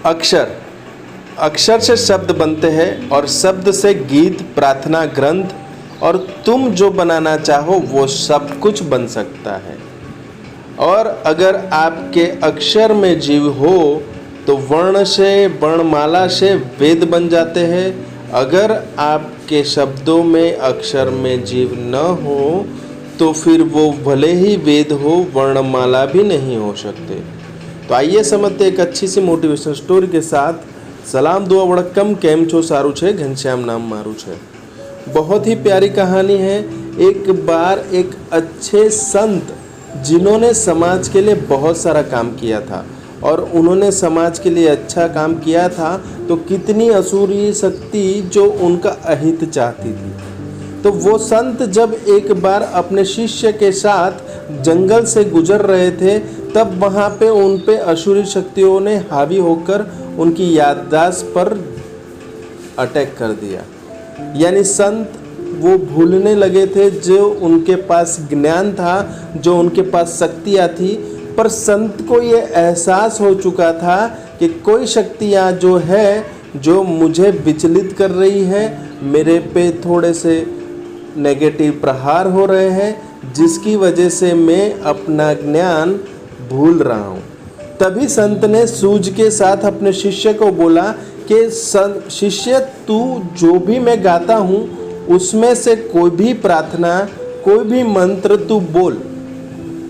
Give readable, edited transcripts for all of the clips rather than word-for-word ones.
अक्षर अक्षर से शब्द बनते हैं और शब्द से गीत, प्रार्थना, ग्रंथ और तुम जो बनाना चाहो वो सब कुछ बन सकता है। और अगर आपके अक्षर में जीव हो तो वर्ण से, वर्णमाला से वेद बन जाते हैं। अगर आपके शब्दों में, अक्षर में जीव न हो तो फिर वो भले ही वेद हो, वर्णमाला भी नहीं हो सकते। तो आइए समझते एक अच्छी सी मोटिवेशनल स्टोरी के साथ। सलाम दुआ वड़क्कम, केम छो, सारू छे, घनश्याम नाम मारू छे। बहुत ही प्यारी कहानी है। एक बार एक अच्छे संत जिन्होंने समाज के लिए बहुत सारा काम किया था और उन्होंने समाज के लिए अच्छा काम किया था, तो कितनी असुरी शक्ति जो उनका अहित चाहती थी। तो वो संत जब एक बार अपने शिष्य के साथ जंगल से गुजर रहे थे, तब वहाँ पे उन पे असुरी शक्तियों ने हावी होकर उनकी याददाश्त पर अटैक कर दिया। यानी संत वो भूलने लगे थे जो उनके पास ज्ञान था, जो उनके पास शक्तियाँ थी। पर संत को ये एहसास हो चुका था कि कोई शक्तियाँ जो है जो मुझे विचलित कर रही है, मेरे पे थोड़े से नेगेटिव प्रहार हो रहे हैं, जिसकी वजह से मैं अपना ज्ञान भूल रहा हूँ। तभी संत ने सूझ के साथ अपने शिष्य को बोला कि शिष्य, तू जो भी मैं गाता हूँ उसमें से कोई भी प्रार्थना, कोई भी मंत्र तू बोल।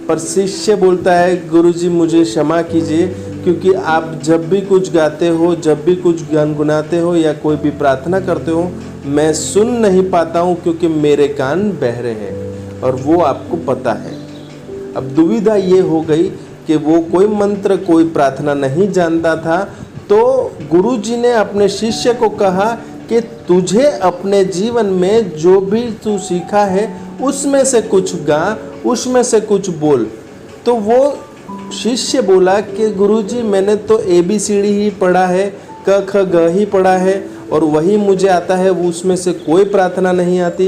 पर शिष्य बोलता है, गुरुजी मुझे क्षमा कीजिए, क्योंकि आप जब भी कुछ गाते हो, जब भी कुछ गुनगुनाते हो या कोई भी प्रार्थना करते हो, मैं सुन नहीं पाता हूँ क्योंकि मेरे कान बहरे हैं और वो आपको पता है। अब दुविधा ये हो गई कि वो कोई मंत्र, कोई प्रार्थना नहीं जानता था। तो गुरुजी ने अपने शिष्य को कहा कि तुझे अपने जीवन में जो भी तू सीखा है उसमें से कुछ गा, उसमें से कुछ बोल। तो वो शिष्य बोला कि गुरुजी मैंने तो ABCD ही पढ़ा है, क ख ग ही पढ़ा है और वही मुझे आता है, वो उसमें से कोई प्रार्थना नहीं आती।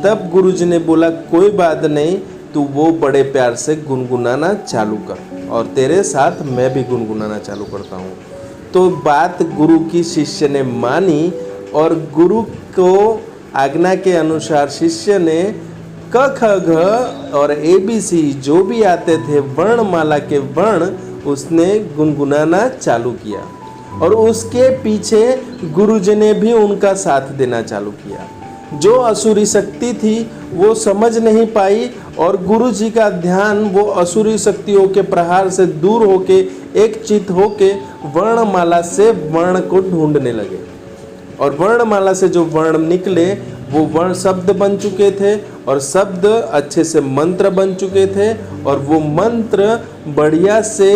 तब गुरुजी ने बोला, कोई बात नहीं, तू वो बड़े प्यार से गुनगुनाना चालू कर और तेरे साथ मैं भी गुनगुनाना चालू करता हूँ। तो बात गुरु की शिष्य ने मानी और गुरु को आज्ञा के अनुसार शिष्य ने क ख घ और ABC जो भी आते थे वर्णमाला के वर्ण उसने गुनगुनाना चालू किया और उसके पीछे गुरुजी ने भी उनका साथ देना चालू किया। जो असुरी शक्ति थी वो समझ नहीं पाई और गुरुजी का ध्यान वो असुरी शक्तियों के प्रहार से दूर होके एक चित होके वर्णमाला से वर्ण को ढूंढने लगे और वर्णमाला से जो वर्ण निकले वो वर्ण शब्द बन चुके थे और शब्द अच्छे से मंत्र बन चुके थे और वो मंत्र बढ़िया से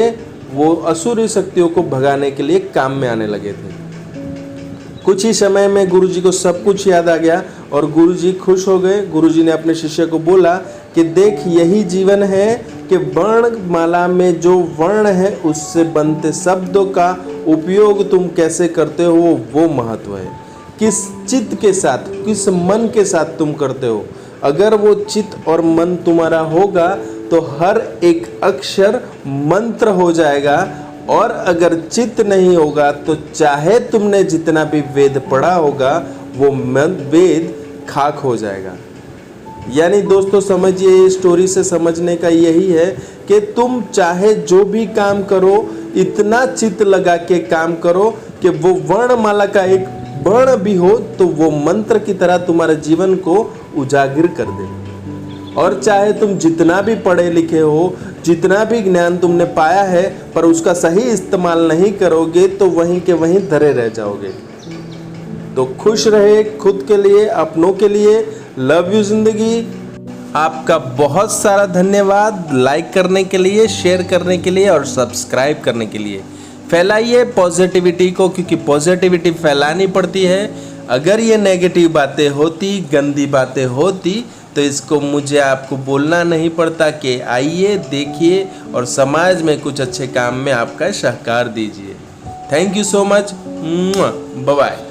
वो असुरी शक्तियों को भगाने के लिए काम में आने लगे थे। कुछ ही समय में गुरुजी को सब कुछ याद आ गया और गुरुजी खुश हो गए। गुरुजी ने अपने शिष्य को बोला कि देख, यही जीवन है कि वर्णमाला में जो वर्ण है उससे बनते शब्दों का उपयोग तुम कैसे करते हो वो महत्व है। किस चित्त के साथ, किस मन के साथ तुम करते हो। अगर वो चित्त और मन तुम्हारा होगा तो हर एक अक्षर मंत्र हो जाएगा और अगर चित्त नहीं होगा तो चाहे तुमने जितना भी वेद पढ़ा होगा वो वेद खाक हो जाएगा। यानी दोस्तों समझिए, इस स्टोरी से समझने का यही है कि तुम चाहे जो भी काम करो इतना चित्त लगा के काम करो कि वो वर्णमाला का एक वर्ण भी हो तो वो मंत्र की तरह तुम्हारे जीवन को उजागर कर दे। और चाहे तुम जितना भी पढ़े लिखे हो, जितना भी ज्ञान तुमने पाया है, पर उसका सही इस्तेमाल नहीं करोगे तो वहीं के वहीं धरे रह जाओगे। तो खुश रहे खुद के लिए, अपनों के लिए। लव यू जिंदगी। आपका बहुत सारा धन्यवाद लाइक करने के लिए, शेयर करने के लिए और सब्सक्राइब करने के लिए। फैलाइए पॉजिटिविटी को, क्योंकि पॉजिटिविटी फैलानी पड़ती है। अगर ये नेगेटिव बातें होती, गंदी बातें होती, तो इसको मुझे आपको बोलना नहीं पड़ता कि आइए देखिए और समाज में कुछ अच्छे काम में आपका सहकार दीजिए। Thank you so much. Bye bye.